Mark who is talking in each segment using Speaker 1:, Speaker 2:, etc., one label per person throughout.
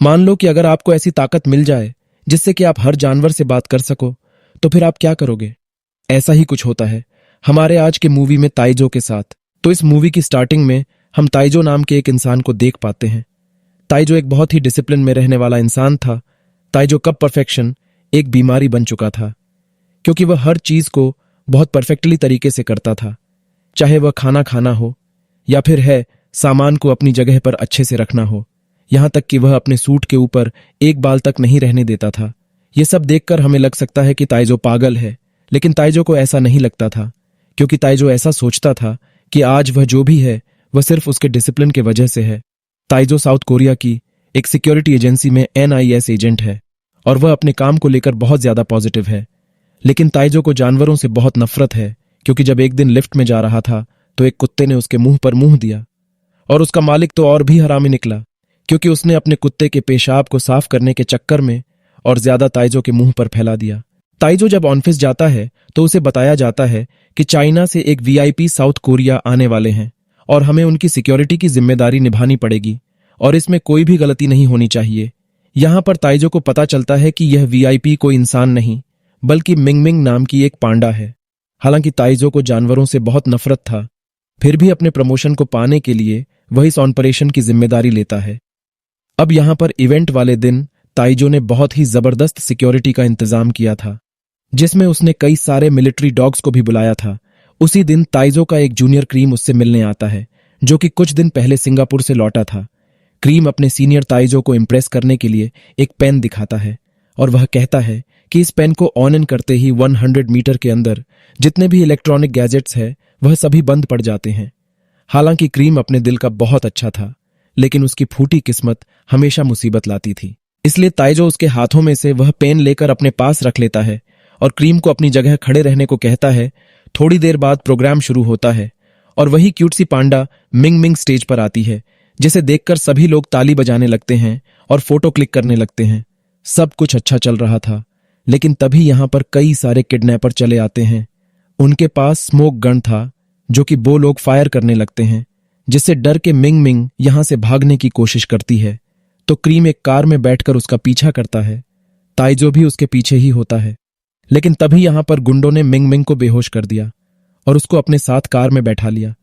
Speaker 1: मान लो कि अगर आपको ऐसी ताकत मिल जाए जिससे कि आप हर जानवर से बात कर सको, तो फिर आप क्या करोगे? ऐसा ही कुछ होता है हमारे आज के मूवी में ताइजो के साथ। तो इस मूवी की स्टार्टिंग में हम ताइजो नाम के एक इंसान को देख पाते हैं। ताइजो एक बहुत ही डिसिप्लिन में रहने वाला इंसान था। ताइजो कब परफेक्शन एक बीमारी बन चुका था, क्योंकि वह हर चीज को बहुत परफेक्टली तरीके से करता था, चाहे वह खाना खाना हो या फिर है सामान को अपनी जगह पर अच्छे से रखना हो, यहां तक कि वह अपने सूट के ऊपर एक बाल तक नहीं रहने देता था। यह सब देखकर हमें लग सकता है कि ताइजो पागल है, लेकिन ताइजो को ऐसा नहीं लगता था, क्योंकि ताइजो ऐसा सोचता था कि आज वह जो भी है वह सिर्फ उसके डिसिप्लिन के वजह से है। ताइजो साउथ कोरिया की एक सिक्योरिटी एजेंसी में NIS एजेंट है और वह अपने काम को लेकर बहुत ज्यादा पॉजिटिव है। लेकिन ताइजो को जानवरों से बहुत नफरत है, क्योंकि जब एक दिन लिफ्ट में जा रहा था तो एक कुत्ते ने उसके मुंह पर मुंह दिया, और उसका मालिक तो और भी हरामी निकला, क्योंकि उसने अपने कुत्ते के पेशाब को साफ करने के चक्कर में और ज्यादा ताइजो के मुंह पर फैला दिया। ताइजो जब ऑफिस जाता है तो उसे बताया जाता है कि चाइना से एक VIP साउथ कोरिया आने वाले हैं और हमें उनकी सिक्योरिटी की जिम्मेदारी निभानी पड़ेगी और इसमें कोई भी गलती नहीं होनी चाहिए। यहां पर ताइजो को पता चलता है कि यह VIP कोई इंसान नहीं बल्कि मिंग मिंग नाम की एक पांडा है। हालांकि ताइजो को जानवरों से बहुत नफरत था, फिर भी अपने प्रमोशन को पाने के लिए वह इस ऑपरेशन की जिम्मेदारी लेता है। अब यहां पर इवेंट वाले दिन ताइजो ने बहुत ही जबरदस्त सिक्योरिटी का इंतजाम किया था, जिसमें उसने कई सारे मिलिट्री डॉग्स को भी बुलाया था। उसी दिन ताइजो का एक जूनियर क्रीम उससे मिलने आता है, जो कि कुछ दिन पहले सिंगापुर से लौटा था। क्रीम अपने सीनियर ताइजो को इम्प्रेस करने के लिए एक पेन दिखाता है और वह कहता है कि इस पेन को ऑन इन करते ही 100 मीटर के अंदर जितने भी इलेक्ट्रॉनिक गैजेट्स हैं वह सभी बंद पड़ जाते हैं। हालांकि क्रीम अपने दिल का बहुत अच्छा था, लेकिन उसकी फूटी किस्मत हमेशा मुसीबत लाती थी। इसलिए ताइजो उसके हाथों में से वह पेन लेकर अपने पास रख लेता है और क्रीम को अपनी जगह खड़े रहने को कहता है। थोड़ी देर बाद प्रोग्राम शुरू होता है और वही क्यूट सी पांडा मिंग मिंग स्टेज पर आती है, जिसे देखकर सभी लोग ताली बजाने लगते हैं और फोटो क्लिक करने लगते हैं। सब कुछ अच्छा चल रहा था, लेकिन तभी यहां पर कई सारे किडनैपर चले आते हैं। उनके पास स्मोक गन था, जो कि वो लोग फायर करने लगते हैं, जिससे डर के मिंग मिंग यहां से भागने की कोशिश करती है। तो क्रीम एक कार में बैठकर उसका पीछा करता है। ताइजो भी उसके पीछे ही होता है, लेकिन तभी यहां पर गुंडों ने मिंग मिंग को बेहोश कर दिया और उसको अपने साथ कार में बैठा लिया।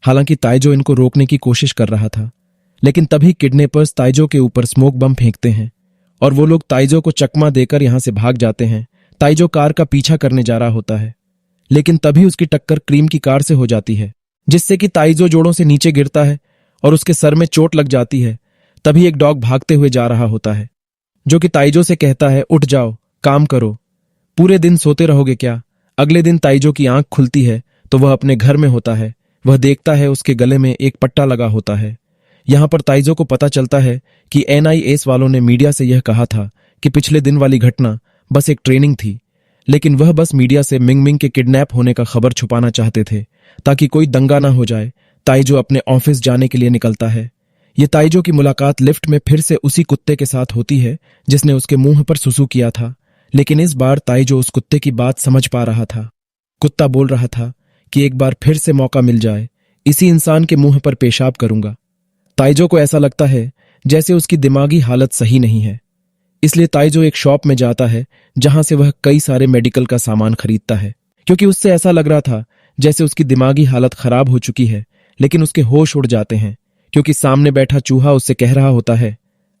Speaker 1: हालांकि ताइजो इनको रोकने की कोशिश कर रहा था, लेकिन तभी किडनैपर्स ताइजो के ऊपर स्मोक बम फेंकते हैं और वो लोग ताइजो को चकमा देकर यहां से भाग जाते हैं। ताइजो कार का पीछा करने जा रहा होता है, लेकिन तभी उसकी टक्कर क्रीम की कार से हो जाती है, जिससे कि ताइजो जोड़ों से नीचे गिरता है और उसके सर में चोट लग जाती है। तभी एक डॉग भागते हुए जा रहा होता है, जो कि ताइजो से कहता है, उठ जाओ, काम करो, पूरे दिन सोते रहोगे क्या? अगले दिन ताइजो की आंख खुलती है तो वह अपने घर में होता है। वह देखता है उसके गले में एक पट्टा लगा होता है। यहां पर ताइजो को पता चलता है कि NIS वालों ने मीडिया से यह कहा था कि पिछले दिन वाली घटना बस एक ट्रेनिंग थी, लेकिन वह बस मीडिया से मिंग मिंग के किडनैप होने का खबर छुपाना चाहते थे ताकि कोई दंगा ना हो जाए। ताइजो अपने ऑफिस जाने के लिए निकलता है। ये ताइजो की मुलाकात लिफ्ट में फिर से उसी कुत्ते के साथ होती है जिसने उसके मुंह पर सुसु किया था, लेकिन इस बार ताइजो उस कुत्ते की बात समझ पा रहा था। कुत्ता बोल रहा था कि एक बार फिर से मौका मिल जाए, इसी इंसान के मुंह पर पेशाब करूंगा। ताइजो को ऐसा लगता है जैसे उसकी दिमागी हालत सही नहीं है, इसलिए ताइजो एक शॉप में जाता है जहां से वह कई सारे मेडिकल का सामान खरीदता है, क्योंकि उससे ऐसा लग रहा था जैसे उसकी दिमागी हालत खराब हो चुकी है। लेकिन उसके होश उड़ जाते हैं, क्योंकि सामने बैठा चूहा उससे कह रहा होता है,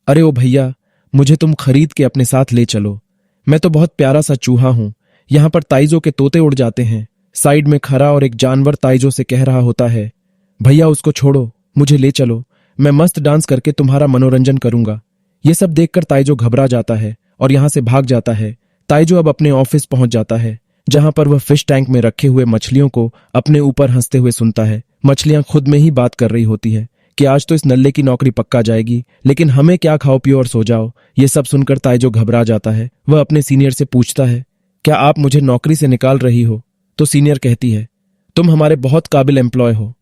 Speaker 1: अरे ओ भैया, मुझे तुम खरीद के अपने साथ ले चलो, मैं तो बहुत प्यारा सा चूहा हूं। यहां पर ताइजो के तोते उड़ जाते हैं। साइड में खड़ा और एक जानवर ताइजो से कह रहा होता है, भैया उसको छोड़ो, मुझे ले चलो, मैं मस्त डांस करके तुम्हारा मनोरंजन करूंगा। ये सब देखकर ताइजो घबरा जाता है और यहां से भाग जाता है। ताइजो अब अपने ऑफिस पहुंच जाता है, जहां पर वह फिश टैंक में रखे हुए मछलियों को अपने ऊपर हंसते हुए सुनता है। मछलियां खुद में ही बात कर रही होती है कि आज तो इस नल्ले की नौकरी पक्का जाएगी, लेकिन हमें क्या, खाओ पियो और सो जाओ। ये सब सुनकर ताइजो घबरा जाता है। वह अपने सीनियर से पूछता है, क्या आप मुझे नौकरी से निकाल रही हो? तो सीनियर कहती है, तुम हमारे बहुत काबिल एम्प्लॉय हो,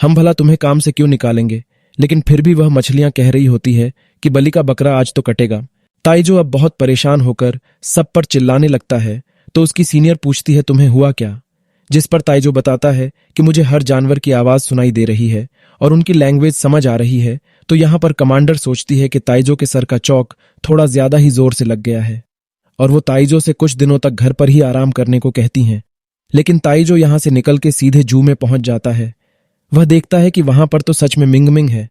Speaker 1: हम भला तुम्हें काम से क्यों निकालेंगे? लेकिन फिर भी वह मछलियां कह रही होती है कि बलि का बकरा आज तो कटेगा। ताइजो अब बहुत परेशान होकर सब पर चिल्लाने लगता है। तो उसकी सीनियर पूछती है, तुम्हें हुआ क्या? जिस पर ताइजो बताता है कि मुझे हर जानवर की आवाज सुनाई दे रही है और उनकी लैंग्वेज समझ आ रही है। तो यहाँ पर कमांडर सोचती है कि ताइजो के सर का चौक थोड़ा ज्यादा ही जोर से लग गया है और वो ताइजो से कुछ दिनों तक घर पर ही आराम करने को कहती हैं। लेकिन ताइजो यहां से निकल के सीधे जू में पहुंच जाता है। वह देखता है कि वहां पर तो सच में मिंग मिंग है,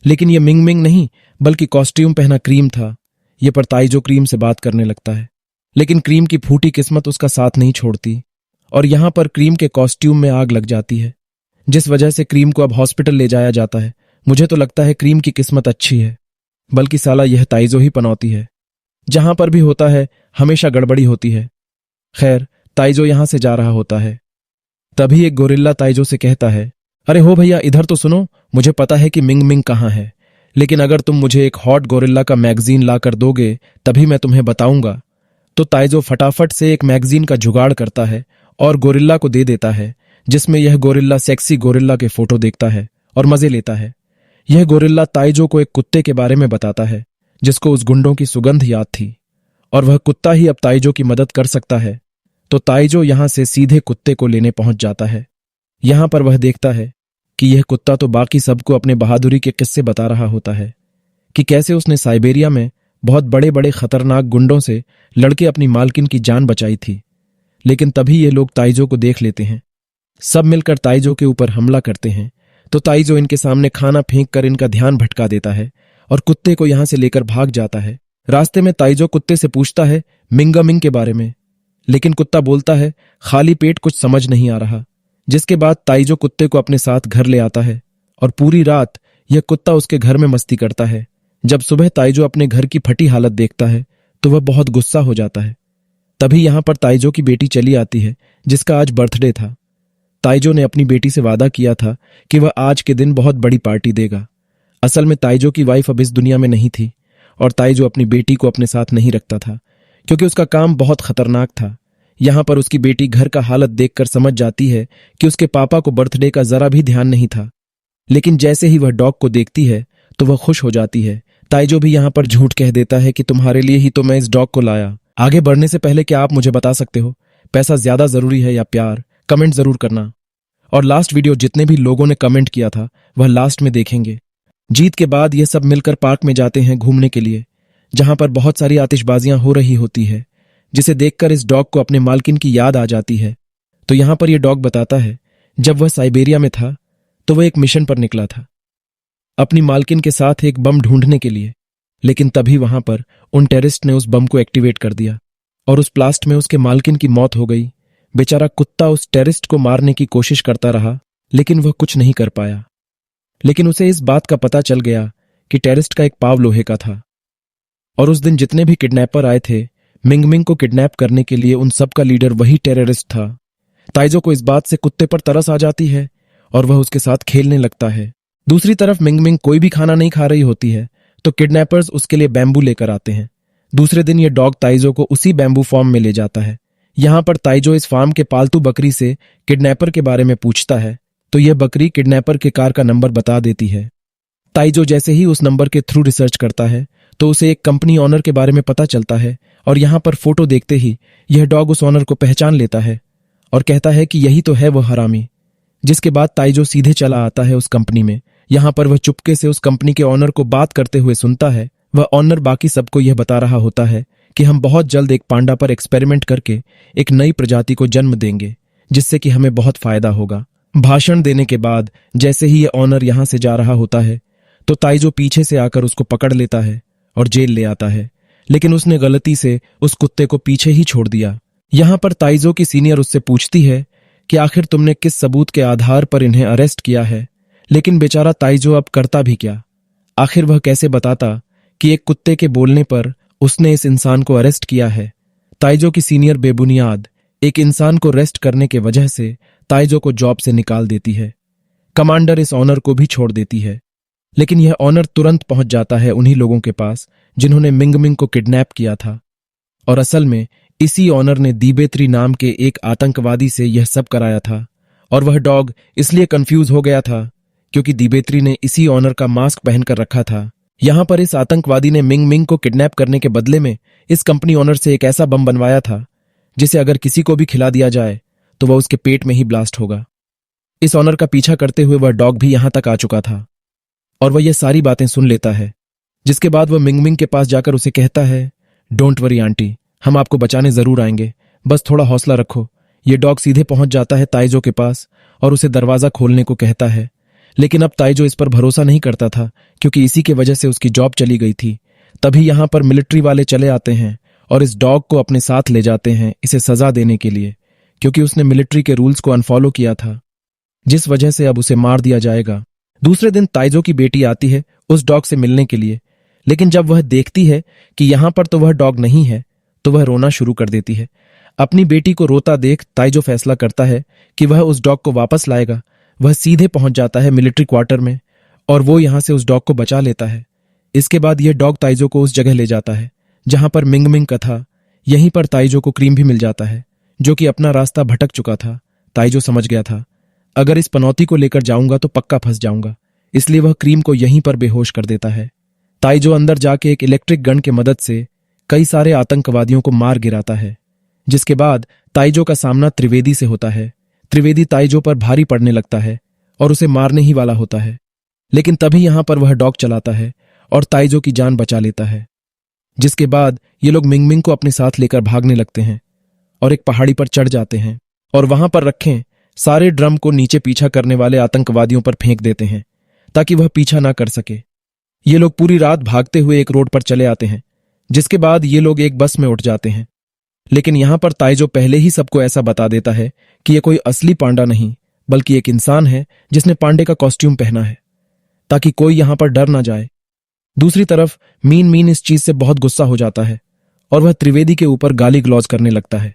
Speaker 1: लेकिन यह मिंग मिंग नहीं बल्कि कॉस्ट्यूम पहना क्रीम था। यह पर ताइजो क्रीम से बात करने लगता है, लेकिन क्रीम की फूटी किस्मत उसका साथ नहीं छोड़ती और यहां पर क्रीम के कॉस्ट्यूम में आग लग जाती है, जिस वजह से क्रीम को अब हॉस्पिटल ले जाया जाता है। मुझे तो लगता है क्रीम की किस्मत अच्छी है, बल्कि साला यह ताइजो ही पनौती है। जहां पर भी होता है हमेशा गड़बड़ी होती है। खैर, ताइजो यहां से जा रहा होता है, तभी एक गोरिल्ला ताइजो से कहता है, अरे हो भैया, इधर तो सुनो। मुझे पता है कि मिंग मिंग कहाँ है, लेकिन अगर तुम मुझे एक हॉट गोरिल्ला का मैगजीन ला कर दोगे तभी मैं तुम्हें बताऊंगा। तो ताइजो फटाफट से एक मैगजीन का जुगाड़ करता है और गोरिल्ला को दे देता है, जिसमें यह गोरिल्ला सेक्सी गोरिल्ला के फोटो देखता है और मजे लेता है। यह गोरिल्ला ताइजो को एक कुत्ते के बारे में बताता है जिसको उस गुंडों की सुगंध याद थी और वह कुत्ता ही अब ताइजो की मदद कर सकता है। तो ताइजो यहां से सीधे कुत्ते को लेने पहुंच जाता है। यहां पर वह देखता है कि यह कुत्ता तो बाकी सबको अपने बहादुरी के किस्से बता रहा होता है कि कैसे उसने साइबेरिया में बहुत बड़े बड़े खतरनाक गुंडों से लड़के अपनी मालकिन की जान बचाई थी। लेकिन तभी ये लोग ताइजो को देख लेते हैं। सब मिलकर ताइजो के ऊपर हमला करते हैं। तो ताइजो इनके सामने खाना फेंक कर इनका ध्यान भटका देता है और कुत्ते को यहां से लेकर भाग जाता है। रास्ते में ताइजो कुत्ते से पूछता है मिंगा मिंग के बारे में, लेकिन कुत्ता बोलता है खाली पेट कुछ समझ नहीं आ रहा। जिसके बाद ताइजो कुत्ते को अपने साथ घर ले आता है और पूरी रात यह कुत्ता उसके घर में मस्ती करता है। जब सुबह ताइजो अपने घर की फटी हालत देखता है तो वह बहुत गुस्सा हो जाता है। तभी यहां पर ताइजो की बेटी चली आती है जिसका आज बर्थडे था। ताइजो ने अपनी बेटी से वादा किया था कि वह आज के दिन बहुत बड़ी पार्टी देगा। असल में ताइजो की वाइफ अब इस दुनिया में नहीं थी और ताइजो अपनी बेटी को अपने साथ नहीं रखता था क्योंकि उसका काम बहुत खतरनाक था। यहां पर उसकी बेटी घर का हालत देखकर समझ जाती है कि उसके पापा को बर्थडे का जरा भी ध्यान नहीं था, लेकिन जैसे ही वह डॉग को देखती है तो वह खुश हो जाती है। ताइजो भी यहां पर झूठ कह देता है कि तुम्हारे लिए ही तो मैं इस डॉग को लाया। आगे बढ़ने से पहले क्या आप मुझे बता सकते हो, पैसा ज्यादा जरूरी है या प्यार? कमेंट जरूर करना। और लास्ट वीडियो जितने भी लोगों ने कमेंट किया था वह लास्ट में देखेंगे। जीत के बाद ये सब मिलकर पार्क में जाते हैं घूमने के लिए, जहां पर बहुत सारी आतिशबाजियां हो रही होती है, जिसे देखकर इस डॉग को अपने मालकिन की याद आ जाती है। तो यहां पर यह डॉग बताता है जब वह साइबेरिया में था तो वह एक मिशन पर निकला था अपनी मालकिन के साथ एक बम ढूंढने के लिए, लेकिन तभी वहां पर उन टेररिस्ट ने उस बम को एक्टिवेट कर दिया और उस ब्लास्ट में उसके मालकिन की मौत हो गई। बेचारा कुत्ता उस टेररिस्ट को मारने की कोशिश करता रहा, लेकिन वह कुछ नहीं कर पाया। लेकिन उसे इस बात का पता चल गया कि टेररिस्ट का एक पाव लोहे का था और उस दिन जितने भी किडनैपर आए थे मिंग मिंग को किडनैप करने के लिए, उन सब का लीडर वही टेररिस्ट था। ताइजो को इस बात से कुत्ते पर तरस आ जाती है और वह उसके साथ खेलने लगता है। दूसरी तरफ मिंग मिंग कोई भी खाना नहीं खा रही होती है तो किडनैपर्स उसके लिए बैम्बू लेकर आते हैं। दूसरे दिन ये डॉग ताइजो को उसी बैम्बू फार्म में ले जाता है। यहां पर ताइजो इस फार्म के पालतू बकरी से किडनैपर के बारे में पूछता है तो यह बकरी किडनैपर के कार का नंबर बता देती है। ताइजो जैसे ही उस नंबर के थ्रू रिसर्च करता है तो उसे एक कंपनी ऑनर के बारे में पता चलता है और यहां पर फोटो देखते ही यह डॉग उस ऑनर को पहचान लेता है और कहता है कि यही तो है वह हरामी। जिसके बाद ताइजो सीधे चला आता है उस कंपनी में। यहां पर वह चुपके से उस कंपनी के ऑनर को बात करते हुए सुनता है। वह ऑनर बाकी सबको यह बता रहा होता है कि हम बहुत जल्द एक पांडा पर एक्सपेरिमेंट करके एक नई प्रजाति को जन्म देंगे जिससे कि हमें बहुत फायदा होगा। भाषण देने के बाद जैसे ही यह ऑनर यहां से जा रहा होता है तो ताइजो पीछे से आकर उसको पकड़ लेता है और जेल ले आता है, लेकिन उसने गलती से उस कुत्ते को पीछे ही छोड़ दिया। यहां पर ताइजो की सीनियर उससे पूछती है कि आखिर तुमने किस सबूत के आधार पर इन्हें अरेस्ट किया है, लेकिन बेचारा ताइजो अब करता भी क्या। आखिर वह कैसे बताता कि एक कुत्ते के बोलने पर उसने इस इंसान को अरेस्ट किया है। ताइजो की सीनियर बेबुनियाद एक इंसान को अरेस्ट करने के वजह से ताइजो को जॉब से निकाल देती है। कमांडर इस ऑनर को भी छोड़ देती है, लेकिन यह ऑनर तुरंत पहुंच जाता है उन्हीं लोगों के पास जिन्होंने मिंग मिंग को किडनैप किया था और असल में इसी ऑनर ने दीबेत्री नाम के एक आतंकवादी से यह सब कराया था। और वह डॉग इसलिए कंफ्यूज हो गया था क्योंकि दीबेत्री ने इसी ऑनर का मास्क पहनकर रखा था। यहां पर इस आतंकवादी ने मिंग मिंग को किडनैप करने के बदले में इस कंपनी ऑनर से एक ऐसा बम बनवाया था जिसे अगर किसी को भी खिला दिया जाए तो वह उसके पेट में ही ब्लास्ट होगा। इस ऑनर का पीछा करते हुए वह डॉग भी यहां तक आ चुका था और वह ये सारी बातें सुन लेता है, जिसके बाद वह मिंग मिंग के पास जाकर उसे कहता है, डोंट वरी आंटी, हम आपको बचाने जरूर आएंगे, बस थोड़ा हौसला रखो। ये डॉग सीधे पहुंच जाता है ताइजो के पास और उसे दरवाजा खोलने को कहता है, लेकिन अब ताइजो इस पर भरोसा नहीं करता था क्योंकि इसी की वजह से उसकी जॉब चली गई थी। तभी यहां पर मिलिट्री वाले चले आते हैं और इस डॉग को अपने साथ ले जाते हैं इसे सजा देने के लिए, क्योंकि उसने मिलिट्री के रूल्स को अनफॉलो किया था, जिस वजह से अब उसे मार दिया जाएगा। दूसरे दिन ताइजो की बेटी आती है उस डॉग से मिलने के लिए, लेकिन जब वह देखती है कि यहां पर तो वह डॉग नहीं है तो वह रोना शुरू कर देती है। अपनी बेटी को रोता देख ताइजो फैसला करता है कि वह उस डॉग को वापस लाएगा। वह सीधे पहुंच जाता है मिलिट्री क्वार्टर में और वो यहां से उस डॉग को बचा लेता है। इसके बाद यह डॉग ताइजो को उस जगह ले जाता है जहां पर मिंग मिंग का था। यहीं पर ताइजो को क्रीम भी मिल जाता है, जो कि अपना रास्ता भटक चुका था। ताइजो समझ गया था, अगर इस पनौती को लेकर जाऊंगा तो पक्का फंस जाऊंगा, इसलिए वह क्रीम को यहीं पर बेहोश कर देता है। ताइजो अंदर जाके एक इलेक्ट्रिक गन की मदद से कई सारे आतंकवादियों को मार गिराता है, जिसके बाद ताइजो का सामना त्रिवेदी से होता है। त्रिवेदी ताइजो पर भारी पड़ने लगता है और उसे मारने ही वाला होता है, लेकिन तभी यहां पर वह डॉग चलाता है और ताइजो की जान बचा लेता है। जिसके बाद ये लोग मिंग मिंग को अपने साथ लेकर भागने लगते हैं और एक पहाड़ी पर चढ़ जाते हैं और वहां पर रखें सारे ड्रम को नीचे पीछा करने वाले आतंकवादियों पर फेंक देते हैं ताकि वह पीछा ना कर सके। ये लोग पूरी रात भागते हुए एक रोड पर चले आते हैं, जिसके बाद ये लोग एक बस में उठ जाते हैं। लेकिन यहां पर ताइजो पहले ही सबको ऐसा बता देता है कि यह कोई असली पांडा नहीं बल्कि एक इंसान है जिसने पांडे का कॉस्ट्यूम पहना है, ताकि कोई यहां पर डर ना जाए। दूसरी तरफ मीन मीन इस चीज से बहुत गुस्सा हो जाता है और वह त्रिवेदी के ऊपर गाली गलौज करने लगता है।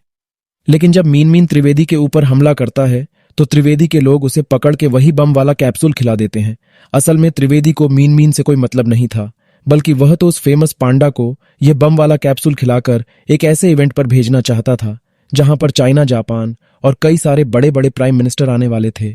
Speaker 1: लेकिन जब मीन मीन त्रिवेदी के ऊपर हमला करता है तो त्रिवेदी के लोग उसे पकड़ के वही बम वाला कैप्सूल खिला देते हैं। असल में त्रिवेदी को मीन मीन से कोई मतलब नहीं था, बल्कि वह तो उस फेमस पांडा को यह बम वाला कैप्सूल खिलाकर एक ऐसे इवेंट पर भेजना चाहता था जहां पर चाइना, जापान और कई सारे बड़े बड़े प्राइम मिनिस्टर आने वाले थे।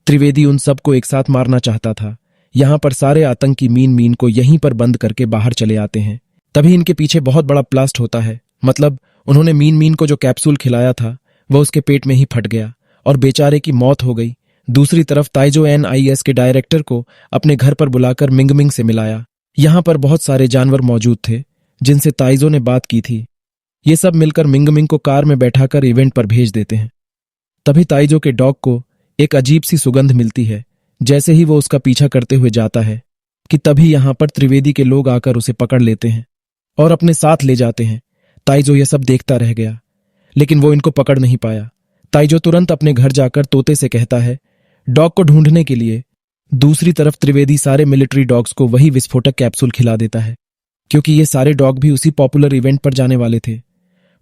Speaker 1: त्रिवेदी उन सबको एक साथ मारना चाहता था। यहां पर सारे आतंकी मीन मीन को यहीं पर बंद करके बाहर चले आते हैं। तभी इनके पीछे बहुत बड़ा ब्लास्ट होता है, मतलब उन्होंने मीन मीन को जो कैप्सूल खिलाया था वह उसके पेट में ही फट गया और बेचारे की मौत हो गई। दूसरी तरफ ताइजो NIS के डायरेक्टर को अपने घर पर बुलाकर मिंग मिंग से मिलाया। यहां पर बहुत सारे जानवर मौजूद थे जिनसे ताइजो ने बात की थी। ये सब मिलकर मिंग मिंग को कार में बैठाकर इवेंट पर भेज देते हैं। तभी ताइजो के डॉग को एक अजीब सी सुगंध मिलती है। जैसे ही वो उसका पीछा करते हुए जाता है कि तभी यहां पर त्रिवेदी के लोग आकर उसे पकड़ लेते हैं और अपने साथ ले जाते हैं। ताइजो यह सब देखता रह गया, लेकिन वो इनको पकड़ नहीं पाया। ताइजो तुरंत अपने घर जाकर तोते से कहता है डॉग को ढूंढने के लिए। दूसरी तरफ त्रिवेदी सारे मिलिट्री डॉग्स को वही विस्फोटक कैप्सूल खिला देता है, क्योंकि ये सारे डॉग भी उसी पॉपुलर इवेंट पर जाने वाले थे।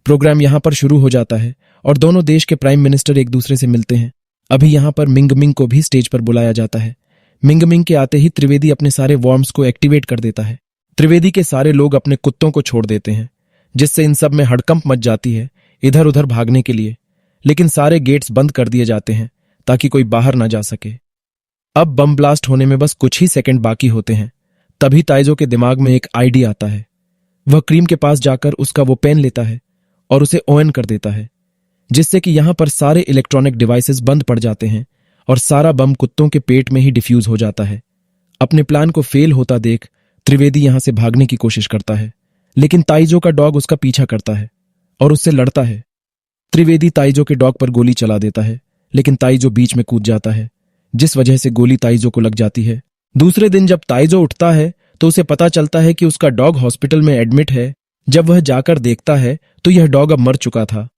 Speaker 1: प्रोग्राम यहां पर शुरू हो जाता है और दोनों देश के प्राइम मिनिस्टर एक दूसरे से मिलते हैं। अभी यहां पर मिंग मिंग को भी स्टेज पर बुलाया जाता है। मिंग मिंग के आते ही त्रिवेदी अपने सारे वॉर्म्स को एक्टिवेट कर देता है। त्रिवेदी के सारे लोग अपने कुत्तों को छोड़ देते हैं, जिससे इन सब में हड़कंप मच जाती है इधर उधर भागने के लिए। लेकिन सारे गेट्स बंद कर दिए जाते हैं ताकि कोई बाहर ना जा सके। अब बम ब्लास्ट होने में बस कुछ ही सेकंड बाकी होते हैं। तभी ताइजो के दिमाग में एक आइडिया आता है। वह क्रीम के पास जाकर उसका वो पेन लेता है और उसे ऑन कर देता है, जिससे कि यहां पर सारे इलेक्ट्रॉनिक डिवाइसेस बंद पड़ जाते हैं और सारा बम कुत्तों के पेट में ही डिफ्यूज हो जाता है। अपने प्लान को फेल होता देख त्रिवेदी यहां से भागने की कोशिश करता है, लेकिन ताइजो का डॉग उसका पीछा करता है और उससे लड़ता है। त्रिवेदी ताइजो के डॉग पर गोली चला देता है, लेकिन ताइजो बीच में कूद जाता है, जिस वजह से गोली ताइजो को लग जाती है। दूसरे दिन जब ताइजो उठता है तो उसे पता चलता है कि उसका डॉग हॉस्पिटल में एडमिट है। जब वह जाकर देखता है तो यह डॉग अब मर चुका था।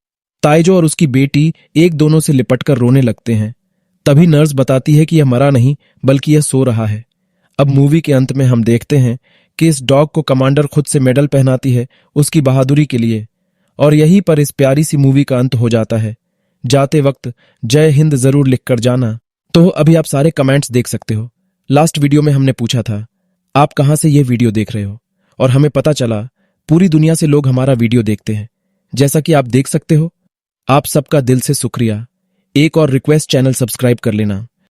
Speaker 1: ताइजो और उसकी बेटी एक दोनों से लिपटकर रोने लगते हैं। तभी नर्स बताती है कि यह मरा नहीं बल्कि यह सो रहा है। अब मूवी के अंत में हम देखते हैं कि इस डॉग को कमांडर खुद से मेडल पहनाती है उसकी बहादुरी के लिए, और यहीं पर इस प्यारी सी मूवी का अंत हो जाता है। जाते वक्त जय हिंद जरूर लिखकर जाना। तो अभी आप सारे कमेंट्स देख सकते हो। लास्ट वीडियो में हमने पूछा था आप कहां से ये वीडियो देख रहे हो, और हमें पता चला पूरी दुनिया से लोग हमारा वीडियो देखते हैं। जैसा कि आप देख सकते हो, आप सबका दिल से शुक्रिया। एक और रिक्वेस्ट, चैनल सब्सक्राइब कर लेना।